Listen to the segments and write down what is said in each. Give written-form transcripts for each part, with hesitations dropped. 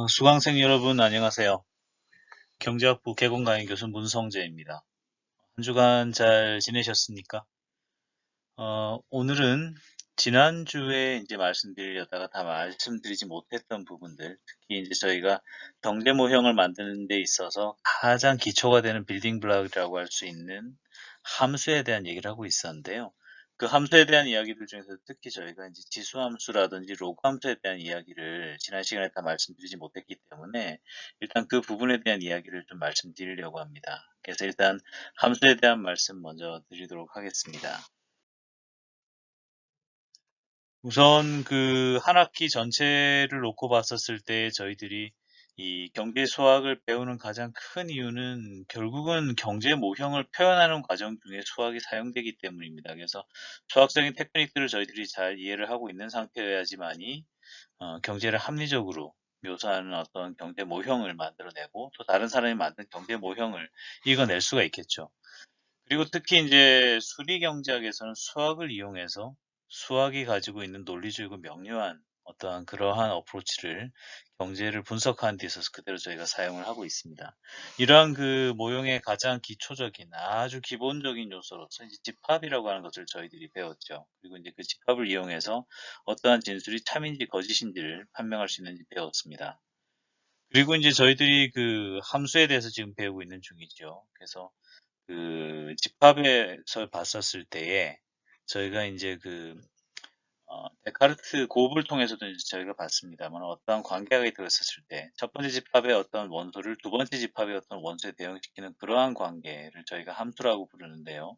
수강생 여러분 안녕하세요. 경제학부 개공강의 교수 문성재입니다. 한 주간 잘 지내셨습니까? 오늘은 지난주에 이제 말씀드리려다가 다 말씀드리지 못했던 부분들, 특히 이제 저희가 경제 모형을 만드는 데 있어서 가장 기초가 되는 빌딩 블록이라고 할 수 있는 함수에 대한 얘기를 하고 있었는데요. 그 함수에 대한 이야기들 중에서 특히 저희가 이제 지수함수라든지 로그 함수에 대한 이야기를 지난 시간에 다 말씀드리지 못했기 때문에 일단 그 부분에 대한 이야기를 좀 말씀드리려고 합니다. 그래서 일단 함수에 대한 말씀 먼저 드리도록 하겠습니다. 우선 그 한 학기 전체를 놓고 봤었을 때 저희들이 이 경제 수학을 배우는 가장 큰 이유는 결국은 경제 모형을 표현하는 과정 중에 수학이 사용되기 때문입니다. 그래서 수학적인 테크닉들을 저희들이 잘 이해를 하고 있는 상태여야지만이 경제를 합리적으로 묘사하는 어떤 경제 모형을 만들어내고 또 다른 사람이 만든 경제 모형을 읽어낼 수가 있겠죠. 그리고 특히 이제 수리 경제학에서는 수학을 이용해서 수학이 가지고 있는 논리적이고 명료한 어떠한 그러한 어프로치를 경제를 분석하는 데 있어서 그대로 저희가 사용을 하고 있습니다. 이러한 그 모형의 가장 기초적인 아주 기본적인 요소로서 이제 집합이라고 하는 것을 저희들이 배웠죠. 그리고 이제 그 집합을 이용해서 어떠한 진술이 참인지 거짓인지를 판명할 수 있는지 배웠습니다. 그리고 이제 저희들이 그 함수에 대해서 지금 배우고 있는 중이죠. 그래서 그 집합에서 봤었을 때에 저희가 이제 그 데카르트 고급을 통해서도 이제 저희가 봤습니다만 어떠한 관계가 들었었을 때 첫 번째 집합의 어떤 원소를 두 번째 집합의 어떤 원소에 대응시키는 그러한 관계를 저희가 함수라고 부르는데요.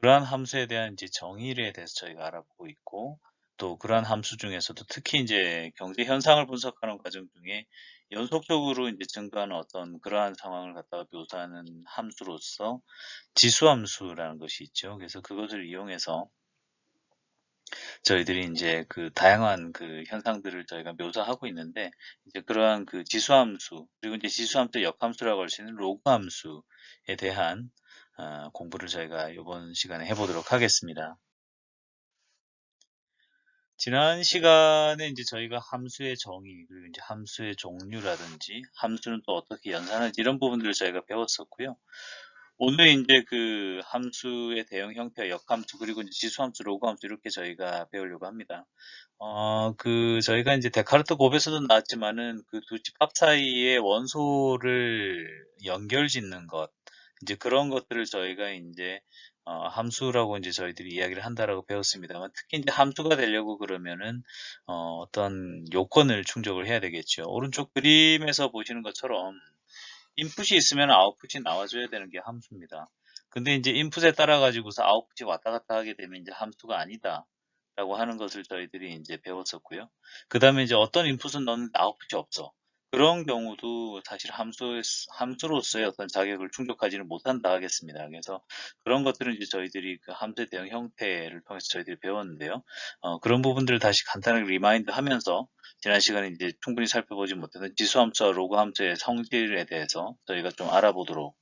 그러한 함수에 대한 이제 정의에 대해서 저희가 알아보고 있고 또 그러한 함수 중에서도 특히 이제 경제 현상을 분석하는 과정 중에 연속적으로 이제 증가하는 어떤 그러한 상황을 갖다가 묘사하는 함수로서 지수함수라는 것이 있죠. 그래서 그것을 이용해서 저희들이 이제 그 다양한 그 현상들을 저희가 묘사하고 있는데 이제 그러한 그 지수함수 그리고 이제 지수함수 역함수라고 할 수 있는 로그함수에 대한 공부를 저희가 이번 시간에 해보도록 하겠습니다. 지난 시간에 이제 저희가 함수의 정의 그리고 이제 함수의 종류라든지 함수는 또 어떻게 연산하는지 이런 부분들을 저희가 배웠었고요. 오늘 이제 그 함수의 대형 형태, 역함수, 그리고 이제 지수함수, 로그함수 이렇게 저희가 배우려고 합니다. 저희가 이제 데카르트 곱에서도 나왔지만은 그 두 집합 사이의 원소를 연결 짓는 것, 이제 그런 것들을 저희가 이제 함수라고 이제 저희들이 이야기를 한다라고 배웠습니다만 특히 이제 함수가 되려고 그러면은 어떤 요건을 충족을 해야 되겠죠. 오른쪽 그림에서 보시는 것처럼 인풋이 있으면 아웃풋이 나와줘야 되는 게 함수입니다. 근데 이제 인풋에 따라 가지고서 아웃풋이 왔다 갔다 하게 되면 이제 함수가 아니다. 라고 하는 것을 저희들이 이제 배웠었고요. 그 다음에 이제 어떤 인풋은 넣는데 아웃풋이 없어. 그런 경우도 사실 함수로서의 어떤 자격을 충족하지는 못한다 하겠습니다. 그래서 그런 것들은 이제 저희들이 그 함수의 대응 형태를 통해서 저희들이 배웠는데요. 그런 부분들을 다시 간단하게 리마인드 하면서 지난 시간에 이제 충분히 살펴보지 못했던 지수함수와 로그함수의 성질에 대해서 저희가 좀 알아보도록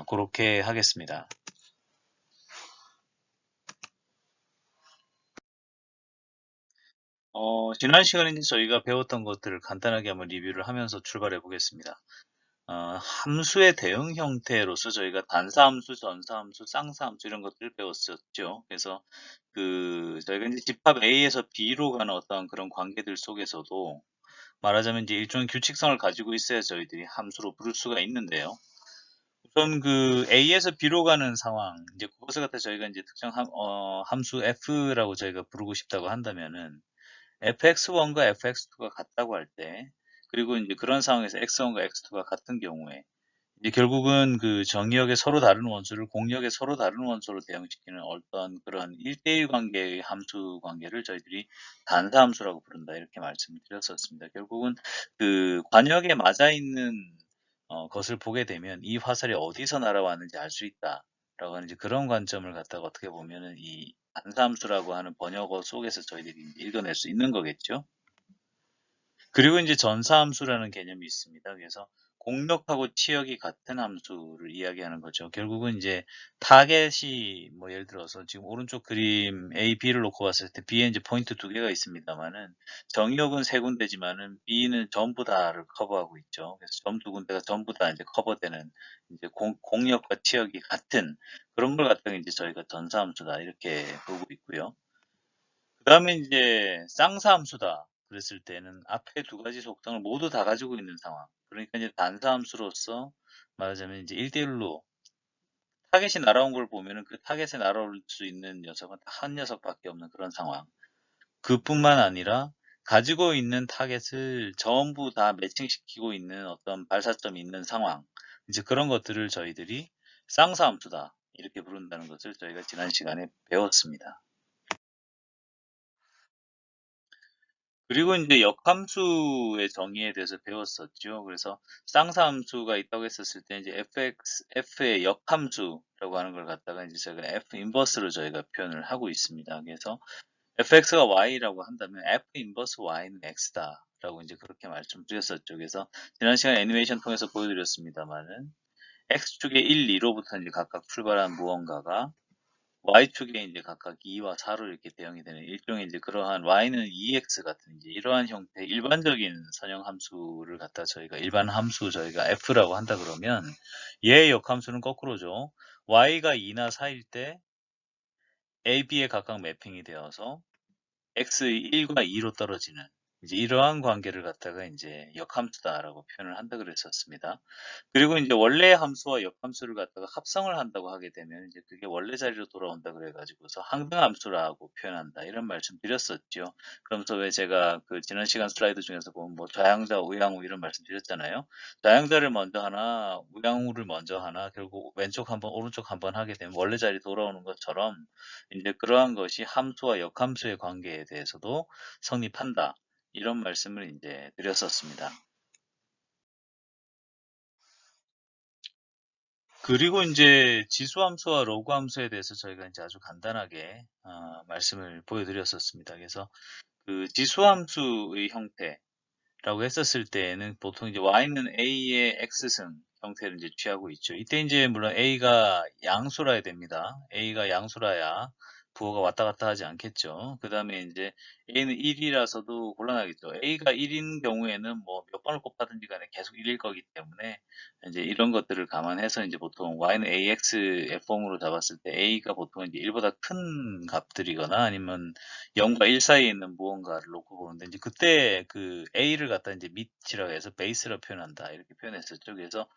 그렇게 하겠습니다. 지난 시간에 이제 저희가 배웠던 것들을 간단하게 한번 리뷰를 하면서 출발해 보겠습니다. 함수의 대응 형태로서 저희가 단사함수, 전사함수, 쌍사함수 이런 것들을 배웠었죠. 그래서 저희가 이제 집합 A에서 B로 가는 어떤 그런 관계들 속에서도 말하자면 이제 일종의 규칙성을 가지고 있어야 저희들이 함수로 부를 수가 있는데요. 우선 그 A에서 B로 가는 상황, 이제 그것을 갖다 저희가 이제 특정 함수 F라고 저희가 부르고 싶다고 한다면은 fx1과 fx2가 같다고 할 때, 그리고 이제 그런 상황에서 x1과 x2가 같은 경우에, 이제 결국은 그 정의역의 서로 다른 원소를 공역의 서로 다른 원소로 대응시키는 어떤 그런 1대1 관계의 함수 관계를 저희들이 단사함수라고 부른다. 이렇게 말씀을 드렸었습니다. 결국은 그 관역에 맞아 있는 것을 보게 되면 이 화살이 어디서 날아왔는지 알 수 있다. 라고 하는 이제 그런 관점을 갖다가 어떻게 보면은 이 단사함수라고 하는 번역어 속에서 저희들이 읽어낼 수 있는 거겠죠. 그리고 이제 전사함수라는 개념이 있습니다. 그래서 공력하고 치역이 같은 함수를 이야기하는 거죠. 결국은 이제 타겟이 뭐 예를 들어서 지금 오른쪽 그림 A, B를 놓고 봤을 때 B에 이제 포인트 두 개가 있습니다만은 정의역은 세 군데지만은 B는 전부 다를 커버하고 있죠. 그래서 점 두 군데가 전부 다 이제 커버되는 이제 공력과 치역이 같은 그런 걸 갖다가 이제 저희가 전사함수다 이렇게 보고 있고요. 그 다음에 이제 쌍사함수다 그랬을 때는 앞에 두 가지 속성을 모두 다 가지고 있는 상황. 그러니까 이제 단사함수로서 말하자면 이제 1대1로 타겟이 날아온 걸 보면은 그 타겟에 날아올 수 있는 녀석은 딱 한 녀석밖에 없는 그런 상황. 그뿐만 아니라 가지고 있는 타겟을 전부 다 매칭시키고 있는 어떤 발사점이 있는 상황. 이제 그런 것들을 저희들이 쌍사함수다 이렇게 부른다는 것을 저희가 지난 시간에 배웠습니다. 그리고 이제 역함수의 정의에 대해서 배웠었죠. 그래서 쌍사함수가 있다고 했었을 때 이제 f의 역함수라고 하는 걸 갖다가 이제 제가 f 인버스로 저희가 표현을 하고 있습니다. 그래서 fx가 y라고 한다면 f 인버스 y는 x다라고 이제 그렇게 말씀드렸었죠. 그래서 지난 시간 애니메이션 통해서 보여드렸습니다만은 x축의 1, 2로부터 이제 각각 출발한 무언가가 y축에 이제 각각 2와 4로 이렇게 대응이 되는 일종의 이제 그러한 y는 2x 같은 이제 이러한 형태의 일반적인 선형 함수를 갖다 저희가 일반 함수 저희가 f라고 한다 그러면 얘의 역함수는 거꾸로죠. y가 2나 4일 때 a, b에 각각 매핑이 되어서 x의 1과 2로 떨어지는 이제 이러한 관계를 갖다가 이제 역함수다라고 표현을 한다 그랬었습니다. 그리고 이제 원래 함수와 역함수를 갖다가 합성을 한다고 하게 되면 이제 그게 원래 자리로 돌아온다 그래가지고서 항등함수라고 표현한다 이런 말씀 드렸었죠. 그러면서 왜 제가 그 지난 시간 슬라이드 중에서 보면 뭐 좌양좌, 우양우 이런 말씀 드렸잖아요. 좌양좌를 먼저 하나, 우양우를 먼저 하나, 결국 왼쪽 한번, 오른쪽 한번 하게 되면 원래 자리 돌아오는 것처럼 이제 그러한 것이 함수와 역함수의 관계에 대해서도 성립한다. 이런 말씀을 이제 드렸었습니다. 그리고 이제 지수함수와 로그함수에 대해서 저희가 이제 아주 간단하게 말씀을 보여드렸었습니다. 그래서 그 지수함수의 형태라고 했었을 때에는 보통 이제 y는 a의 x승 형태를 이제 취하고 있죠. 이때 이제 물론 a가 양수라야 됩니다. a가 양수라야 부호가 왔다 갔다 하지 않겠죠. 그 다음에 이제 a는 1이라서도 곤란하겠죠. a가 1인 경우에는 뭐 몇 번을 곱하든지 간에 계속 1일 거기 때문에 이제 이런 것들을 감안해서 이제 보통 y는 ax의 폼으로 잡았을 때 a가 보통 이제 1보다 큰 값들이거나 아니면 0과 1 사이에 있는 무언가를 놓고 보는데 이제 그때 그 a를 갖다 이제 밑이라고 해서 베이스로 표현한다 이렇게 표현했었죠. 그래서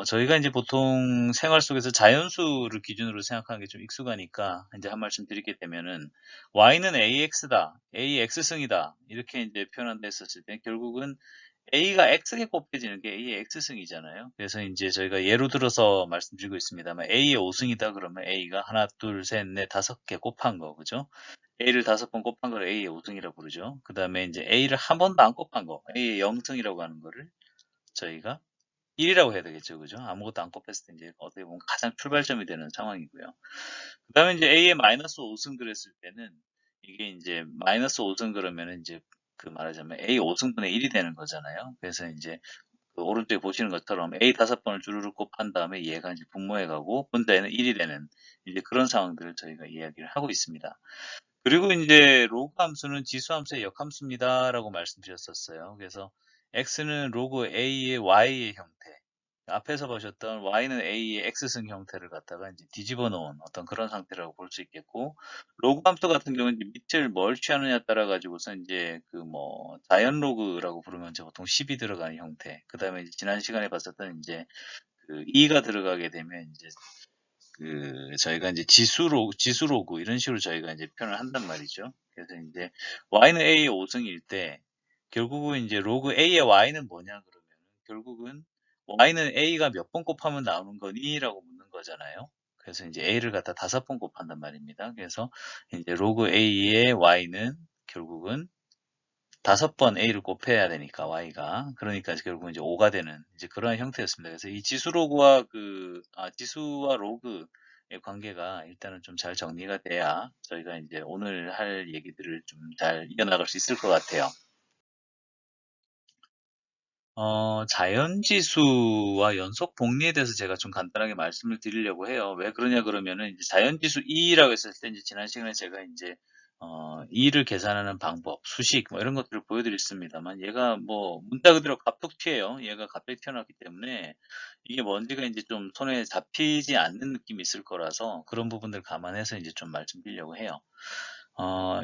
저희가 이제 보통 생활 속에서 자연수를 기준으로 생각하는 게 좀 익숙하니까 이제 한 말씀 드리게 되면은 y는 ax다, ax승이다 이렇게 이제 표현한다 했었을 때 결국은 a가 x에 곱해지는 게 a의 x승이잖아요. 그래서 이제 저희가 예로 들어서 말씀드리고 있습니다만 a의 5승이다 그러면 a가 하나, 둘, 셋, 넷, 다섯 개 곱한 거, 그죠? a를 5번 곱한 걸 a의 5승이라고 부르죠. 그 다음에 이제 a를 한 번도 안 곱한 거, a의 0승이라고 하는 거를 저희가 1이라고 해야 되겠죠. 그죠? 아무것도 안 곱했을 때 이제 어떻게 보면 가장 출발점이 되는 상황이고요. 그 다음에 이제 A에 마이너스 5승 그랬을 때는 이게 이제 마이너스 5승 그러면은 이제 그 말하자면 A 5승분의 1이 되는 거잖아요. 그래서 이제 그 오른쪽에 보시는 것처럼 A 5번을 주르륵 곱한 다음에 얘가 이제 분모해 가고 분자에는 1이 되는 이제 그런 상황들을 저희가 이야기를 하고 있습니다. 그리고 이제 로그 함수는 지수 함수의 역함수입니다라고 말씀드렸었어요. 그래서 x는 로그 a의 y의 형태. 앞에서 보셨던 y는 a의 x승 형태를 갖다가 이제 뒤집어 놓은 어떤 그런 상태라고 볼 수 있겠고, 로그 함수 같은 경우는 이제 밑을 뭘 취하느냐에 따라 가지고서 이제 그 뭐 자연 로그라고 부르면 이제 보통 10이 들어가는 형태. 그 다음에 지난 시간에 봤었던 이제 그 2가 들어가게 되면 이제 그 저희가 이제 지수 로그 이런 식으로 저희가 이제 표현을 한단 말이죠. 그래서 이제 y는 a의 5승일 때 결국은 이제 로그 a의 y는 뭐냐 그러면 결국은 y는 a가 몇 번 곱하면 나오는 거니라고 묻는 거잖아요. 그래서 이제 a를 갖다 5번 곱한단 말입니다. 그래서 이제 로그 a의 y는 결국은 5번 a를 곱해야 되니까 y가 그러니까 결국은 이제 5가 되는 이제 그러한 형태였습니다. 그래서 이 지수 로그와 지수와 로그의 관계가 일단은 좀 잘 정리가 돼야 저희가 이제 오늘 할 얘기들을 좀 잘 이어나갈 수 있을 것 같아요. 자연지수와 연속 복리에 대해서 제가 좀 간단하게 말씀을 드리려고 해요. 왜 그러냐 그러면은 이제 자연지수 E라고 했을 때 이제 지난 시간에 제가 인제 E를 계산하는 방법, 수식 뭐 이런 것들을 보여드렸습니다만 얘가 뭐 문자 그대로 갑툭튀예요. 얘가 갑자기 튀어나왔기 때문에 이게 뭔지가 인제 좀 손에 잡히지 않는 느낌이 있을 거라서 그런 부분들 감안해서 인제 좀 말씀드리려고 해요.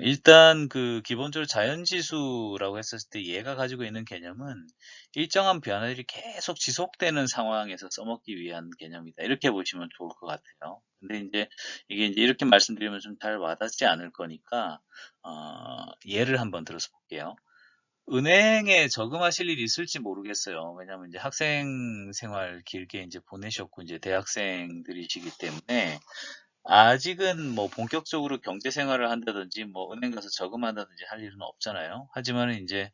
일단 그 기본적으로 자연지수라고 했었을 때 얘가 가지고 있는 개념은 일정한 변화들이 계속 지속되는 상황에서 써먹기 위한 개념이다. 이렇게 보시면 좋을 것 같아요. 근데 인제 이게 인제 이렇게 말씀드리면 좀 잘 와닿지 않을 거니까 예를 한번 들어서 볼게요. 은행에 저금하실 일이 있을지 모르겠어요. 왜냐하면 이제 학생 생활 길게 인제 보내셨고 인제 대학생들이시기 때문에 아직은 뭐 본격적으로 경제 생활을 한다든지 뭐 은행 가서 저금한다든지 할 일은 없잖아요. 하지만은 인제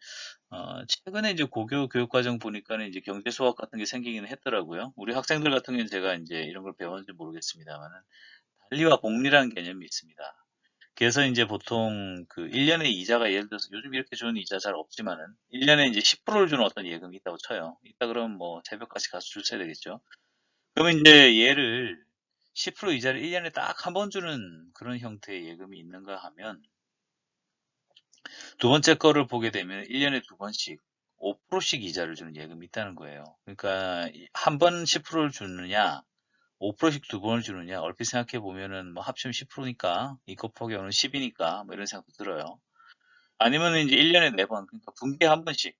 최근에 이제 고교 교육과정 보니까는 이제 경제 수업 같은 게 생기기는 했더라고요. 우리 학생들 같은 경우에는 제가 인제 이런 걸 배웠는지 모르겠습니다만은 달리와 복리라는 개념이 있습니다. 그래서 인제 보통 그 1 년에 이자가 예를 들어서 요즘 이렇게 주는 이자 잘 없지만은 1 년에 인제 10%를 주는 어떤 예금이 있다고 쳐요. 있다 그러면 뭐 새벽까지 가서 줄 서야 되겠죠. 그러면 인제 얘를 10% 이자를 1 년에 딱 한 번 주는 그런 형태의 예금이 있는가 하면 두 번째 거를 보게 되면 1 년에 두 번씩 5%씩 이자를 주는 예금이 있다는 거예요. 그러니까 이 한 번 10%를 주느냐 5%씩 두 번을 주느냐 얼핏 생각해 보면은 뭐 합치면 10% 니까 2 곱하기 5는 10 이니까 뭐 이런 생각도 들어요. 아니면은 인제 1 년에 4번 그러니까 분기에 한 번씩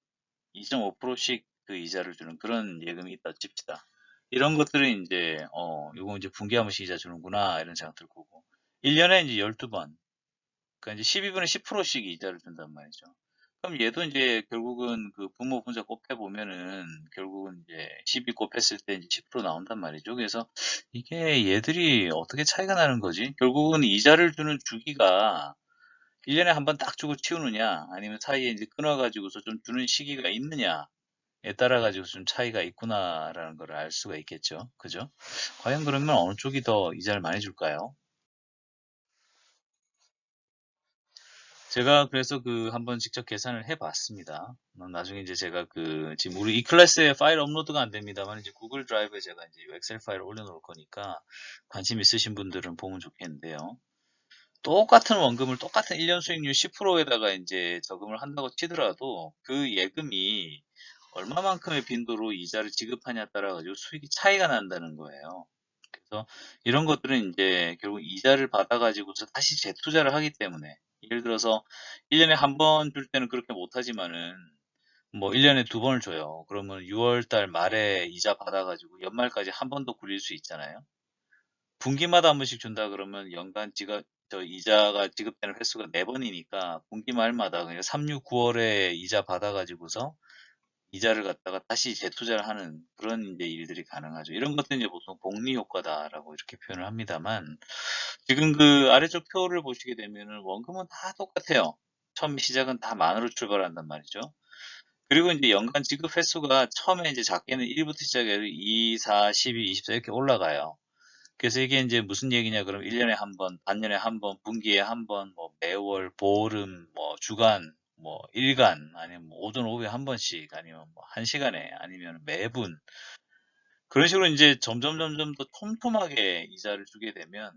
2.5%씩 그 이자를 주는 그런 예금이 있다 칩시다. 이런 것들은 인제 '요거 인제 분기에 한 번씩 이자 주는구나.' 이런 생각 들 거고 1 년에 인제 12 번 그러니까 이제 12 분에 10%씩 이자를 준단 말이죠. 그럼 얘도 인제 결국은 그 부모 분자 곱해 보면은 결국은 이제 12 곱했을 때 이제 10% 나온단 말이죠. 그래서 '이게 얘들이 어떻게 차이가 나는 거지?' 결국은 이자를 주는 주기가 1 년에 한 번 딱 주고 치우느냐 아니면 사이에 인제 끊어 가지고서 좀 주는 시기가 있느냐에 따라 가지고 좀 차이가 있구나라는 걸 알 수가 있겠죠. 그죠? 과연 그러면 어느 쪽이 더 이자를 많이 줄까요? 제가 그래서 그 한번 직접 계산을 해 봤습니다. 나중에 이제 제가 그 지금 우리 이 클래스에 파일 업로드가 안 됩니다만 이제 구글 드라이브에 제가 이제 엑셀 파일을 올려 놓을 거니까 관심 있으신 분들은 보면 좋겠는데요. 똑같은 원금을 똑같은 1년 수익률 10% 에다가 인제 저금을 한다고 치더라도 그 예금이 얼마만큼의 빈도로 이자를 지급하냐에 따라 가지고 수익이 차이가 난다는 거예요. 그래서 이런 것들은 인제 결국 이자를 받아 가지고서 다시 재투자를 하기 때문에 예를 들어서 1 년에 한 번 줄 때는 그렇게 못 하지만은 뭐 1 년에 두 번을 줘요. 그러면 6월 달 말에 이자 받아 가지고 연말까지 한 번 더 굴릴 수 있잖아요. 분기마다 한 번씩 준다 그러면 연간 지가 저 이자가 지급되는 횟수가 4 번이니까 분기 말마다 그냥 3, 6, 9 월에 이자 받아 가지고서 이자를 갖다가 다시 재투자를 하는 그런 인제 일들이 가능하죠. 이런 것들이 이제 보통 복리 효과다라고 이렇게 표현을 합니다만 지금 그 아래쪽 표를 보시게 되면은 원금은 다 똑같아요. 처음 시작은 다 만으로 출발한단 말이죠. 그리고 인제 연간 지급 횟수가 처음에 이제 작게는 1 부터 시작해서 2, 4, 12, 24 이렇게 올라가요. 그래서 이게 인제 무슨 얘기냐 그러면 1 년에 한 번, 반년에 한 번, 분기에 한 번, 뭐 매월, 보름, 뭐 주간, 뭐 일간 아니면 뭐 오전 오후에 한 번씩 아니면 뭐 1 시간에 아니면 매분 그런 식으로 인제 점점 더 촘촘하게 이자를 주게 되면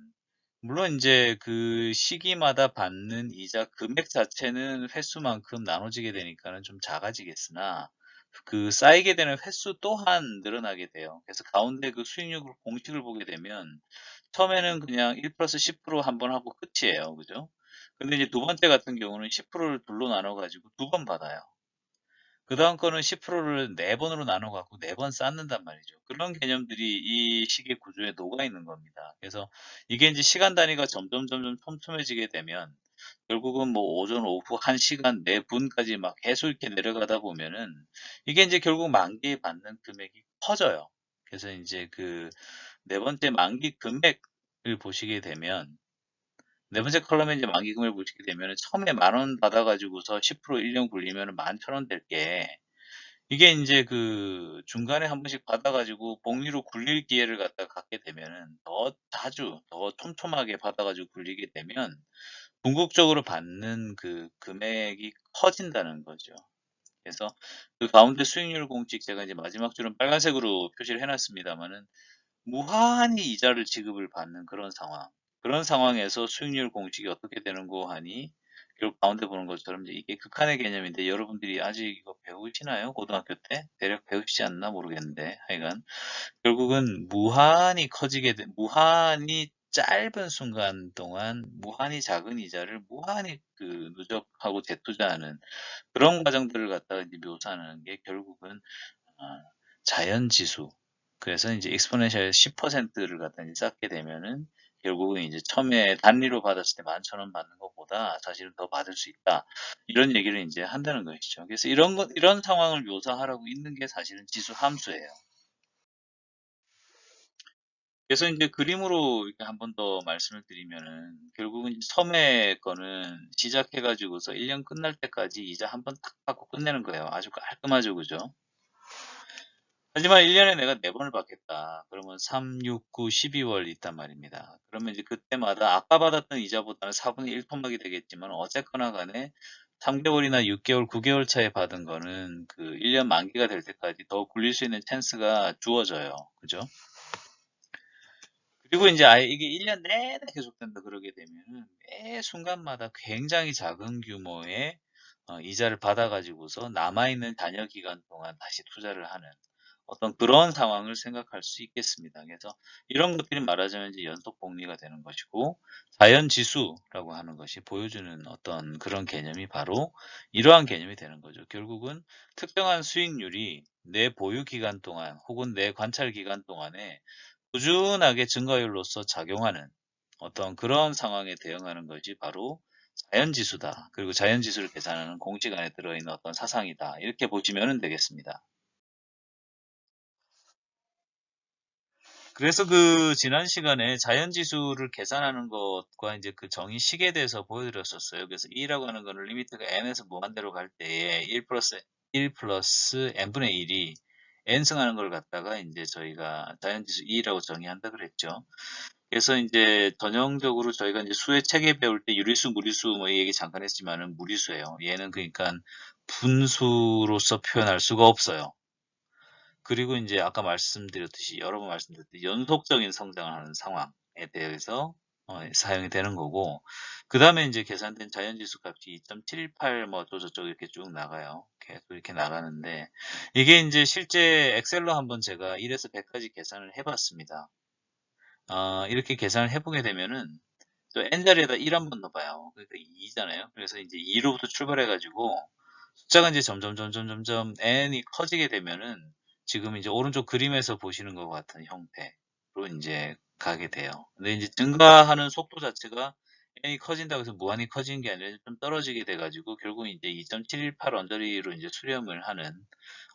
물론 인제 그 시기마다 받는 이자 금액 자체는 횟수만큼 나눠지게 되니까는 좀 작아지겠으나 그 쌓이게 되는 횟수 또한 늘어나게 돼요. 그래서 가운데 그 수익률 공식을 보게 되면 처음에는 그냥 1 플러스 10% 한 번 하고 끝이에요. 그죠? 근데 이제 두 번째 같은 경우는 10%를 둘로 나눠 가지고 두 번 받아요. 그다음 거는 10%를 4 번으로 나눠 갖고 4번 쌓는단 말이죠. 그런 개념들이 이 시계 구조에 녹아 있는 겁니다. 그래서 이게 인제 시간 단위가 점점 촘촘해지게 되면 결국은 뭐 오전, 오후 1 시간 4 분까지 막 계속 이렇게 내려가다 보면은 이게 인제 결국 만기에 받는 금액이 커져요. 그래서 인제 그 네 번째 만기 금액을 보시게 되면 네 번째 컬럼에 이제 만기금을 보시게 되면은 처음에 10,000원 받아 가지고서 10% 1년 굴리면은 11,000원 될 게 이게 인제 그 중간에 한 번씩 받아 가지고 복리로 굴릴 기회를 갖게 되면은 더 자주 더 촘촘하게 받아 가지고 굴리게 되면 궁극적으로 받는 그 금액이 커진다는 거죠. 그래서 그 가운데 수익률 공식 제가 이제 마지막 줄은 빨간색으로 표시를 해 놨습니다마는 무한히 이자를 지급을 받는 그런 상황. 그런 상황에서 수익률 공식이 어떻게 되는고 하니 결국 가운데 보는 것처럼 이제 이게 극한의 개념인데 여러분들이 아직 이거 배우시나요? 고등학교 때? 대략 배우시지 않나 모르겠는데 하여간 결국은 무한히 커지게 돼 무한히 짧은 순간 동안 무한히 작은 이자를 무한히 그 누적하고 재투자하는 그런 과정들을 갖다가 이제 묘사하는 게 결국은 자연 지수. 그래서 이제 exponential 10%를 갖다 이제 쌓게 되면은 결국은 이제 처음에 단리로 받았을 때 11,000원 받는 것보다 사실은 더 받을 수 있다. 이런 얘기를 이제 한다는 것이죠. 그래서 이런 상황을 묘사하라고 있는 게 사실은 지수 함수예요. 그래서 이제 그림으로 이렇게 한 번 더 말씀을 드리면은 결국은 처음에 거는 시작해가지고서 1년 끝날 때까지 이자 한 번 딱 받고 끝내는 거예요. 아주 깔끔하죠, 그죠? 하지만 1년에 내가 4번을 받겠다. 그러면 3, 6, 9, 12월 있단 말입니다. 그러면 이제 그때마다 아까 받았던 이자보다는 4분의 1 토막이 되겠지만 어쨌거나 간에 3개월이나 6개월, 9개월 차에 받은 거는 그 1년 만기가 될 때까지 더 굴릴 수 있는 찬스가 주어져요. 그죠? 그리고 이제 아예 이게 1년 내내 계속된다 그러게 되면은 매 순간마다 굉장히 작은 규모의 이자를 받아가지고서 남아있는 잔여 기간 동안 다시 투자를 하는 어떤 그런 상황을 생각할 수 있겠습니다. 그래서 이런 것들이 말하자면 이제 연속 복리가 되는 것이고 자연 지수라고 하는 것이 보여주는 어떤 그런 개념이 바로 이러한 개념이 되는 거죠. 결국은 특정한 수익률이 내 보유 기간 동안 혹은 내 관찰 기간 동안에 꾸준하게 증가율로서 작용하는 어떤 그런 상황에 대응하는 것이 바로 자연지수다. 그리고 자연지수를 계산하는 공식 안에 들어있는 어떤 사상이다. 이렇게 보시면 되겠습니다. 그래서 그 지난 시간에 자연지수를 계산하는 것과 이제 그 정의식에 대해서 보여드렸었어요. 그래서 E라고 하는 거는 리미트가 n에서 무한대로 갈 때에 1 플러스 n분의 1이 n승하는 걸 갖다가 이제 저희가 자연지수 E라고 정의한다 그랬죠. 그래서 이제 전형적으로 저희가 이제 수의 체계 배울 때 유리수, 무리수 뭐 이 얘기 잠깐 했지만은 무리수예요. 얘는 그러니까 분수로서 표현할 수가 없어요. 그리고 이제 아까 말씀드렸듯이 여러 번 말씀드렸듯이 연속적인 성장을 하는 상황에 대해서 사용이 되는 거고 그 다음에 이제 계산된 자연지수 값이 2.78 뭐 어쩌고저쩌고 이렇게 쭉 나가요. 계속 이렇게 나가는데 이게 이제 실제 엑셀로 한번 제가 1에서 100까지 계산을 해봤습니다. 이렇게 계산을 해보게 되면은 또 n자리에다 1 한번 넣어봐요. 그러니까 2잖아요. 그래서 이제 2로부터 출발해가지고 숫자가 이제 점점 n이 커지게 되면은 지금 이제 오른쪽 그림에서 보시는 것 같은 형태로 이제 가게 돼요. 근데 이제 증가하는 속도 자체가 n이 커진다고 해서 무한히 커지는 게 아니라 좀 떨어지게 돼가지고 결국 이제 2.718 언저리로 이제 수렴을 하는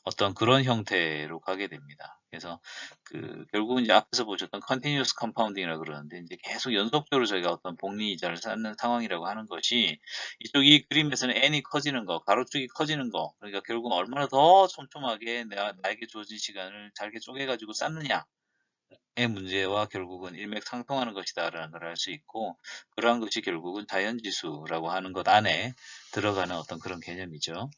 어떤 그런 형태로 가게 됩니다. 그래서 그 결국은 이제 앞에서 보셨던 continuous compounding이라고 그러는데 이제 계속 연속적으로 저희가 어떤 복리 이자를 쌓는 상황이라고 하는 것이 이쪽 이 그림에서는 n이 커지는 거, 가로축이 커지는 거, 그러니까 결국 얼마나 더 촘촘하게 나에게 주어진 시간을 잘게 쪼개가지고 쌓느냐의 문제와 결국은 일맥상통하는 것이다라는 걸 알 수 있고 그러한 것이 결국은 자연지수라고 하는 것 안에 들어가는 어떤 그런 개념이죠.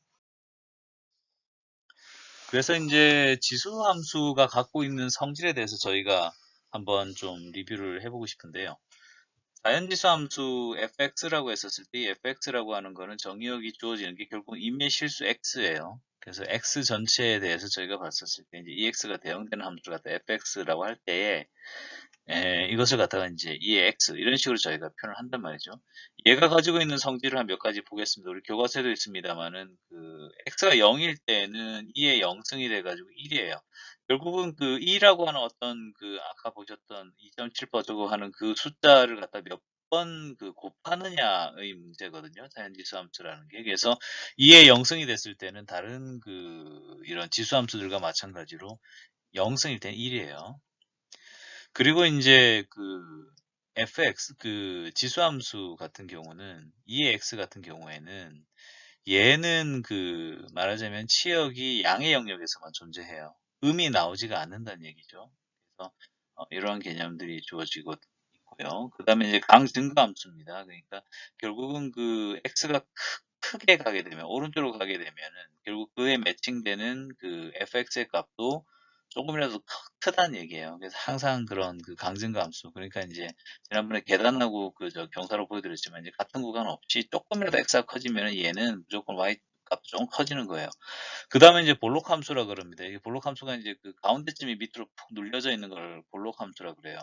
그래서 이제 지수 함수가 갖고 있는 성질에 대해서 저희가 한번 좀 리뷰를 해보고 싶은데요. 자연지수 함수 fx라고 했었을 때 fx라고 하는 거는 정의역이 주어지는 게 결국 임의 실수 x예요. 그래서 x 전체에 대해서 저희가 봤었을 때 이제 ex가 대응되는 함수를 갖다 fx라고 할 때에 이것을 갖다가 이제 EX 이런 식으로 저희가 표현을 한단 말이죠. 얘가 가지고 있는 성질을 한 몇 가지 보겠습니다. 우리 교과서에도 있습니다만은 그 X가 0일 때는 E의 0승이 돼가지고 1이에요. 결국은 그 E라고 하는 어떤 그 아까 보셨던 2.7% 하는 그 숫자를 갖다 몇 번 그 곱하느냐의 문제거든요. 자연지수 함수라는 게. 그래서 E의 0승이 됐을 때는 다른 그 이런 지수 함수들과 마찬가지로 0승일 때는 1이에요. 그리고 이제 그 fx 그 지수함수 같은 경우는 EX 같은 경우에는 얘는 그 말하자면 치역이 양의 영역에서만 존재해요. 음이 나오지가 않는다는 얘기죠. 그래서 이러한 개념들이 주어지고 있고요. 그 다음에 이제 강증가함수입니다. 그러니까 결국은 그 x가 크게 가게 되면, 오른쪽으로 가게 되면은 결국 그에 매칭되는 그 fx의 값도 조금이라도 크다는 얘기예요. 그래서 항상 그런 그 강증감수, 그러니까 이제 지난번에 계단하고 그 저 경사로 보여드렸지만 이제 같은 구간 없이 조금이라도 x가 커지면은 얘는 무조건 y 값도 좀 커지는 거예요. 그 다음에 이제 볼록 함수라 그럽니다. 이게 볼록 함수가 이제 그 가운데쯤이 밑으로 푹 눌려져 있는 걸 볼록 함수라 그래요.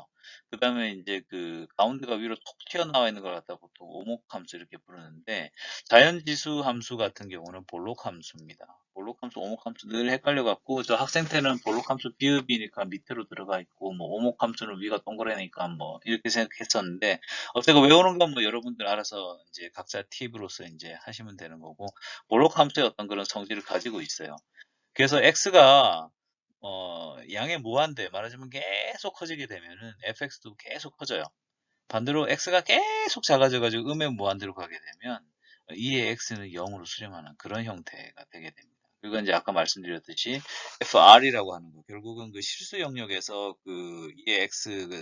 그 다음에 이제 그 가운데가 위로 톡 튀어나와 있는 걸 갖다 보통 오목 함수 이렇게 부르는데, 자연지수 함수 같은 경우는 볼록 함수입니다. 볼록 함수, 오목 함수 늘 헷갈려 갖고, 저 학생 때는 볼록 함수 비읍이니까 밑으로 들어가 있고, 뭐 오목 함수는 위가 동그라니까 뭐 이렇게 생각했었는데, 어쨌든 외우는 건 뭐 여러분들 알아서 이제 각자 팁으로서 이제 하시면 되는 거고, 볼록 함수의 어떤 그런 성질을 가지고 있어요. 그래서 x가 양의 무한대, 말하자면 계속 커지게 되면은 fx도 계속 커져요. 반대로 x가 계속 작아져가지고 음의 무한대로 가게 되면 2의 x는 0으로 수렴하는 그런 형태가 되게 됩니다. 그리고 이제 아까 말씀드렸듯이 fr이라고 하는 거, 결국은 그 실수 영역에서 그 2의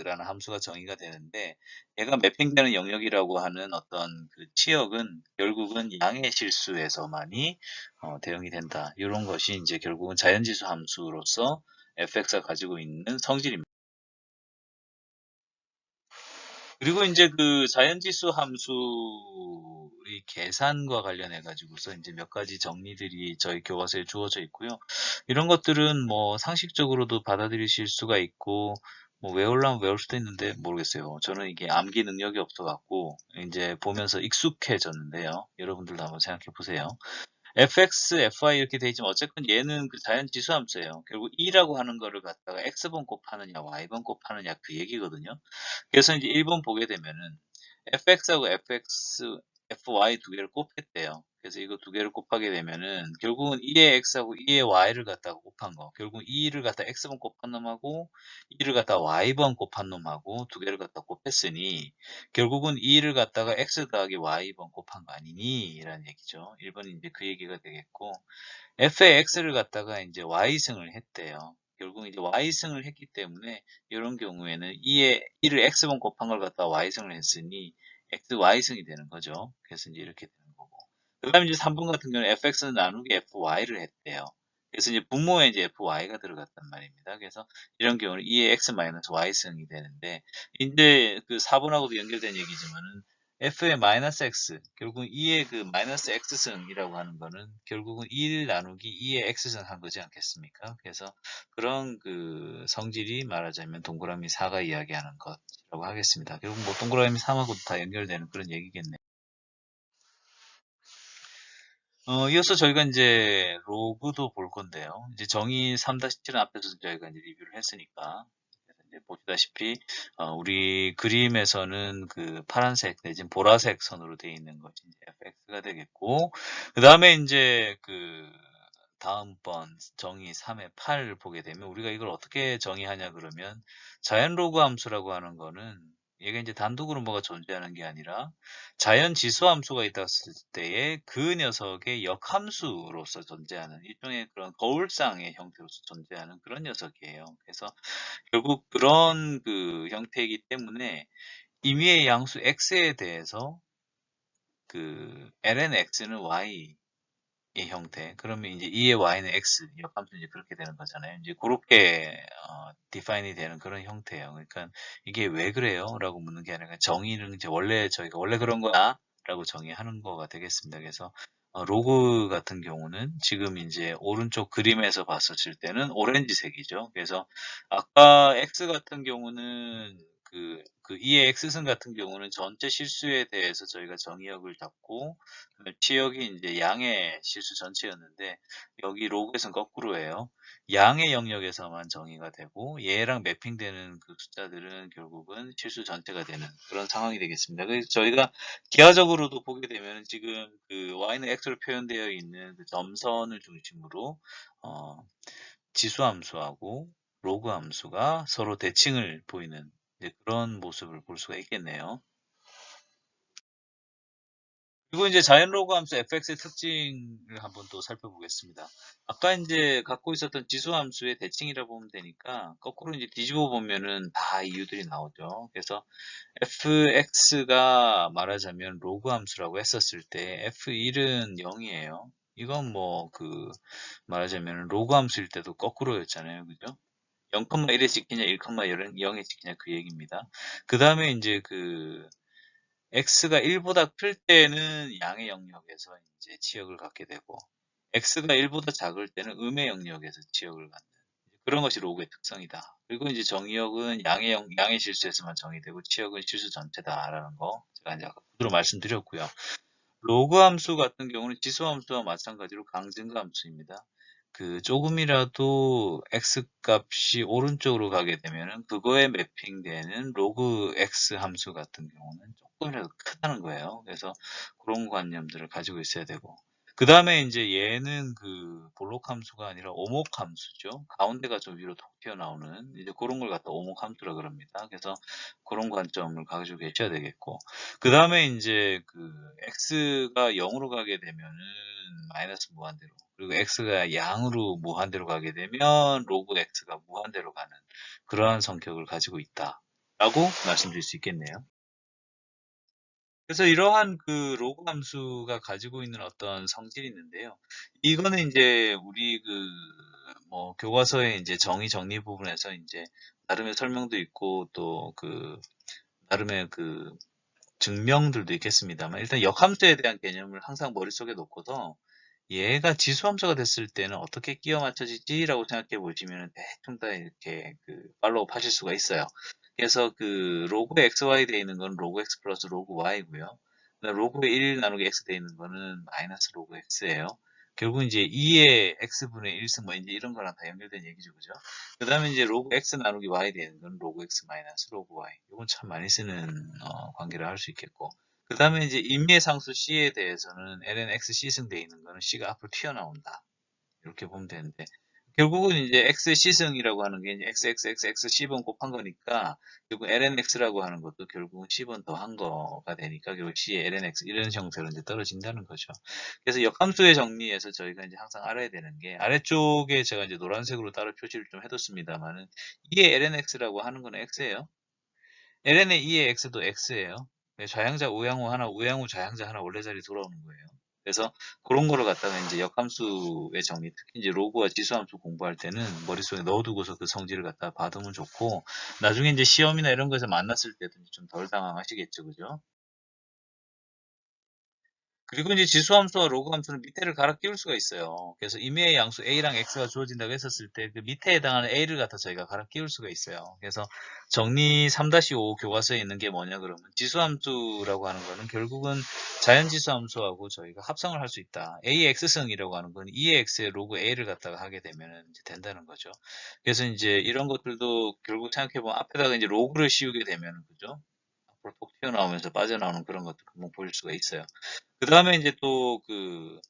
x라는 함수가 정의가 되는데, 얘가 매핑되는 영역이라고 하는 어떤 그 치역은 결국은 양의 실수에서만이 대응이 된다. 이런 것이 이제 결국은 자연지수 함수로서 fx가 가지고 있는 성질입니다. 그리고 이제 그 자연지수 함수의 계산과 관련해 가지고서 이제 몇 가지 정리들이 저희 교과서에 주어져 있고요. 이런 것들은 뭐 상식적으로도 받아들이실 수가 있고, 뭐 외우려면 외울 수도 있는데 모르겠어요. 저는 이게 암기 능력이 없어 갖고 이제 보면서 익숙해졌는데요. 여러분들도 한번 생각해 보세요. fx, fy 이렇게 돼 있지만 어쨌든 얘는 그 자연 지수 함수예요. 결국 2라고 하는 거를 갖다가 x번 곱하느냐 y번 곱하느냐 그 얘기거든요. 그래서 이제 1번 보게 되면은 fx하고 fy 두 개를 곱했대요. 그래서 이거 두 개를 곱하게 되면은 결국은 2의 x하고 2의 y를 갖다가 곱한 거. 결국 2를 갖다 x번 곱한 놈하고 2를 갖다 y번 곱한 놈하고 두 개를 갖다 곱했으니 결국은 2를 갖다가 x 더하기 y번 곱한 거 아니니? 라는 얘기죠. 1번이 이제 그 얘기가 되겠고, f의 x를 갖다가 이제 y승을 했대요. 결국 이제 y승을 했기 때문에 이런 경우에는 2를 x번 곱한 걸 갖다가 y승을 했으니 x y승이 되는 거죠. 그래서 이제 이렇게 되는 거고. 그 다음에 이제 3번 같은 경우는 fx는 나누기 fy를 했대요. 그래서 이제 분모에 이제 fy가 들어갔단 말입니다. 그래서 이런 경우는 2의 x-y승이 되는데, 이제 그 4번하고도 연결된 얘기지만은 f의 마이너스 x, 결국 2의 그 마이너스 x승이라고 하는 거는 결국은 1 나누기 2의 x승 한 거지 않겠습니까? 그래서 그런 그 성질이 말하자면 동그라미 4가 이야기하는 것이라고 하겠습니다. 결국 뭐 동그라미 3하고도 다 연결되는 그런 얘기겠네요. 이어서 저희가 이제 로그도 볼 건데요. 이제 정의 3-7은 앞에서 저희가 이제 리뷰를 했으니까. 이제 보시다시피, 우리 그림에서는 그 파란색 내지는 보라색 선으로 되어 있는 것이 이제 fx가 되겠고, 그 다음에 이제 그 다음번 정의 3의 8을 보게 되면 우리가 이걸 어떻게 정의하냐 그러면, 자연 로그 함수라고 하는 거는 얘가 이제 단독으로 뭐가 존재하는 게 아니라 자연 지수 함수가 있다 했을 때에 그 녀석의 역함수로서 존재하는 일종의 그런 거울상의 형태로서 존재하는 그런 녀석이에요. 그래서 결국 그런 그 형태이기 때문에 임의의 양수 x에 대해서 그 ln x는 y 의 형태. 그러면 이제 2의 y는 x, 역함수 이제 그렇게 되는 거잖아요. 이제 그렇게 디파인이 되는 그런 형태예요. 그러니까 이게 왜 그래요? 라고 묻는 게 아니라 정의는 이제 원래 저희가 원래 그런 거야? 라고 정의하는 거가 되겠습니다. 그래서 로그 같은 경우는 지금 이제 오른쪽 그림에서 봤었을 때는 오렌지색이죠. 그래서 아까 x 같은 경우는 그 2의 x승 같은 경우는 전체 실수에 대해서 저희가 정의역을 잡고, 치역이 이제 양의 실수 전체였는데, 여기 로그에서는 거꾸로예요. 양의 영역에서만 정의가 되고, 얘랑 매핑되는 그 숫자들은 결국은 실수 전체가 되는 그런 상황이 되겠습니다. 그래서 저희가 기하적으로도 보게 되면 지금 그 y는 x로 표현되어 있는 그 점선을 중심으로 어, 지수함수하고 로그 함수가 서로 대칭을 보이는 이제 그런 모습을 볼 수가 있겠네요. 그리고 이제 자연 로그 함수 fx의 특징을 한번 또 살펴보겠습니다. 아까 이제 갖고 있었던 지수 함수의 대칭이라 보면 되니까 거꾸로 이제 뒤집어 보면은 다 이유들이 나오죠. 그래서 fx가 말하자면 로그 함수라고 했었을 때 f1은 0이에요. 이건 뭐 그 말하자면 로그 함수일 때도 거꾸로였잖아요. 그죠? 0,1에 찍히냐 1,0에 찍히냐 그 얘기입니다. 그 다음에 이제 그 x가 1보다 클 때는 양의 영역에서 이제 지역을 갖게 되고 x가 1보다 작을 때는 음의 영역에서 지역을 갖는 그런 것이 로그의 특성이다. 그리고 이제 정의역은 양의 실수에서만 정의되고 치역은 실수 전체다라는 거 제가 이제 아까 구두로 말씀드렸고요. 로그 함수 같은 경우는 지수 함수와 마찬가지로 강증가 함수입니다. 그 조금이라도 x 값이 오른쪽으로 가게 되면은 그거에 매핑되는 로그 x 함수 같은 경우는 조금이라도 크다는 거예요. 그래서 그런 관념들을 가지고 있어야 되고. 그 다음에 이제 얘는 그 볼록 함수가 아니라 오목 함수죠. 가운데가 좀 위로 톡 튀어나오는 이제 그런 걸 갖다 오목 함수라 그럽니다. 그래서 그런 관점을 가지고 계셔야 되겠고. 그 다음에 이제 그 x가 0으로 가게 되면은 마이너스 무한대로 그리고 x가 양으로 무한대로 가게 되면 로그 x가 무한대로 가는 그러한 성격을 가지고 있다 라고 말씀드릴 수 있겠네요. 그래서 이러한 그 로그 함수가 가지고 있는 어떤 성질이 있는데요. 이거는 이제 우리 그 뭐 교과서의 이제 정의 부분에서 이제 나름의 설명도 있고 또 그 나름의 그 증명들도 있겠습니다만 일단 역함수에 대한 개념을 항상 머릿속에 놓고서 얘가 지수함수가 됐을 때는 어떻게 끼워 맞춰지지라고 생각해 보시면 대충 다 이렇게 그 팔로우 하실 수가 있어요. 그래서 그 로그 xy 돼 있는 건 로그 x 플러스 로그 y고요. 로그 1 나누기 x 돼 있는 거는 마이너스 로그 x예요. 결국 이제 2의 x분의 1승 뭐 이제 이런 거랑 다 연결된 얘기죠. 그죠? 그 다음에 이제 로그 x 나누기 y 되는 건 로그 x 마이너스 로그 y. 이건 참 많이 쓰는 관계를 할 수 있겠고. 그 다음에 이제 임의의 상수 c에 대해서는 ln x c승 돼 있는 거는 c가 앞으로 튀어나온다. 이렇게 보면 되는데 결국은 이제 x c승이라고 하는 게 이제 x 10번 곱한 거니까 결국 ln x라고 하는 것도 결국은 10번 더한 거가 되니까 결국 c의 ln x 이런 형태로 이제 떨어진다는 거죠. 그래서 역함수의 정리에서 저희가 이제 항상 알아야 되는 게 아래쪽에 제가 이제 노란색으로 따로 표시를 좀 해뒀습니다만은 이게 ln x라고 하는 거는 x예요. ln의 2의 x도 x예요. 좌향자 우양우 하나, 우양우 좌향자 하나 원래 자리 돌아오는 거예요. 그래서 그런 거를 갖다가 이제 역함수의 정리, 특히 이제 로그와 지수함수 공부할 때는 머릿속에 넣어두고서 그 성질을 갖다 봐두면 좋고, 나중에 이제 시험이나 이런 거에서 만났을 때도 좀 덜 당황하시겠죠, 그죠? 그리고 이제 지수함수와 로그함수는 밑에를 갈아 끼울 수가 있어요. 그래서 임의의 양수 a랑 x가 주어진다고 했었을 때 그 밑에 해당하는 a를 갖다 저희가 갈아 끼울 수가 있어요. 그래서 정리 3-5 교과서에 있는 게 뭐냐 그러면 지수함수라고 하는 거는 결국은 자연지수함수하고 저희가 합성을 할 수 있다. a x승이라고 하는 건 2의 x의 로그 a를 갖다가 하게 되면 이제 된다는 거죠. 그래서 이제 이런 것들도 결국 생각해보면 앞에다가 이제 로그를 씌우게 되면 그죠? 앞으로 톡 튀어나오면서 빠져나오는 그런 것도 금방 보일 수가 있어요. 그 다음에 이제 또 그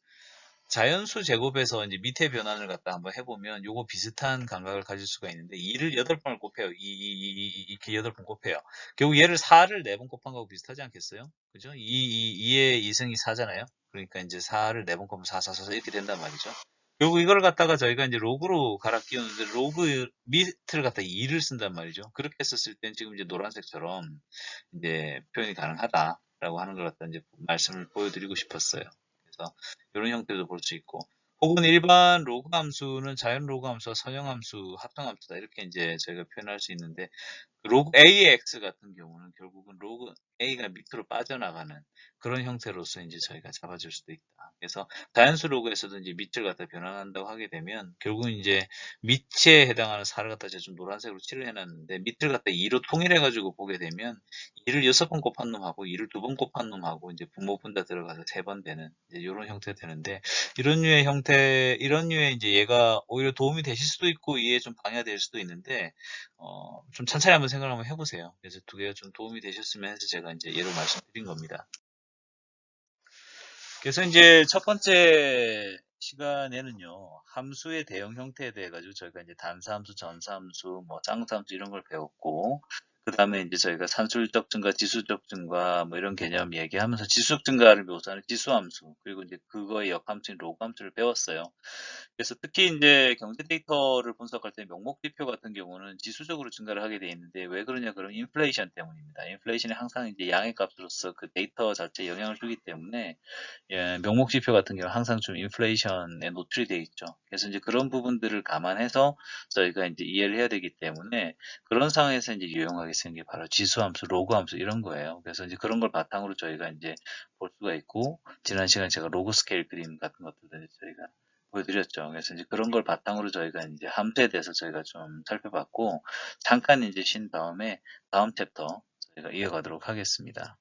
자연수 제곱에서 이제 밑에 변환을 갖다 한번 해보면 요거 비슷한 감각을 가질 수가 있는데 2를 8번을 곱해요. 이렇게 8번 곱해요. 결국 얘를 4를 4번 곱한 거하고 비슷하지 않겠어요? 그죠? 2의 2승이 4잖아요. 그러니까 이제 4를 4번 곱하면 4, 4, 4 이렇게 된단 말이죠. 결국 이걸 갖다가 저희가 이제 로그로 갈아 끼우는데 로그 밑을 갖다 2를 쓴단 말이죠. 그렇게 했었을 땐 지금 이제 노란색처럼 이제 표현이 가능하다라고 하는 걸 갖다 이제 말씀을 보여드리고 싶었어요. 그래서 이런 형태도 볼 수 있고, 혹은 일반 로그 함수는 자연 로그 함수와 선형 함수, 합성 함수다 이렇게 이제 저희가 표현할 수 있는데 로그 AX 같은 경우는 결국은 로그 A가 밑으로 빠져나가는 그런 형태로서 이제 저희가 잡아줄 수도 있다. 그래서 자연수 로그에서도 이제 밑을 갖다 변환한다고 하게 되면 결국은 이제 밑에 해당하는 사를 갖다 제가 좀 노란색으로 칠을 해놨는데 밑을 갖다 2로 통일해가지고 보게 되면 2를 6번 곱한 놈하고 2를 2번 곱한 놈하고 이제 분모 분자 들어가서 3번 되는 이제 이런 형태가 되는데 이런 류의 형태, 이런 류의 이제 얘가 오히려 도움이 되실 수도 있고 이해에 좀 방해가 될 수도 있는데 좀 천천히 한번 생각을 한번 해보세요. 그래서 두 개가 좀 도움이 되셨으면 해서 제가 이제 예로 말씀드린 겁니다. 그래서 이제 첫 번째 시간에는요, 함수의 대형 형태에 대해 가지고 저희가 이제 단수함수, 전수함수, 뭐 쌍수함수 이런 걸 배웠고, 그다음에 이제 저희가 산술적 증가, 지수적 증가 뭐 이런 개념 얘기하면서 지수적 증가를 묘사하는 지수함수 그리고 이제 그거의 역함수인 로그함수를 배웠어요. 그래서 특히 이제 경제 데이터를 분석할 때 명목 지표 같은 경우는 지수적으로 증가를 하게 돼 있는데 왜 그러냐 그러면 인플레이션 때문입니다. 인플레이션이 항상 이제 양의 값으로서 그 데이터 자체에 영향을 주기 때문에 예, 명목 지표 같은 경우 항상 좀 인플레이션에 노출이 돼 있죠. 그래서 이제 그런 부분들을 감안해서 저희가 이제 이해를 해야 되기 때문에 그런 상황에서 이제 유용하게 쓰는 게 바로 지수함수, 로그함수 이런 거예요. 그래서 이제 그런 걸 바탕으로 저희가 이제 볼 수가 있고 지난 시간에 제가 로그 스케일 그림 같은 것들도 이제 저희가 보여드렸죠. 그래서 이제 그런 걸 바탕으로 저희가 이제 함수에 대해서 저희가 좀 살펴봤고 잠깐 이제 쉰 다음에 다음 챕터 저희가 이어가도록 하겠습니다.